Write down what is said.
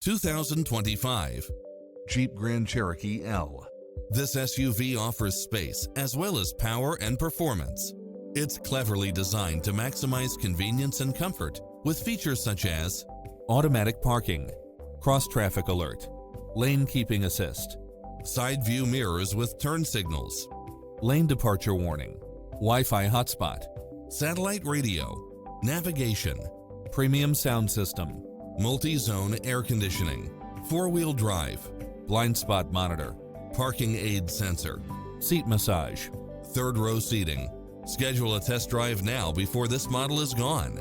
2025 Jeep Grand Cherokee L. This SUV offers space as well as power and performance. It's cleverly designed to maximize convenience and comfort with features such as automatic parking, cross-traffic alert, lane keeping assist, side view mirrors with turn signals, lane departure warning, Wi-Fi hotspot, satellite radio, navigation, premium sound system, multi-zone air conditioning, four-wheel drive, blind spot monitor, parking aid sensor, seat massage, third row seating. Schedule a test drive now before this model is gone.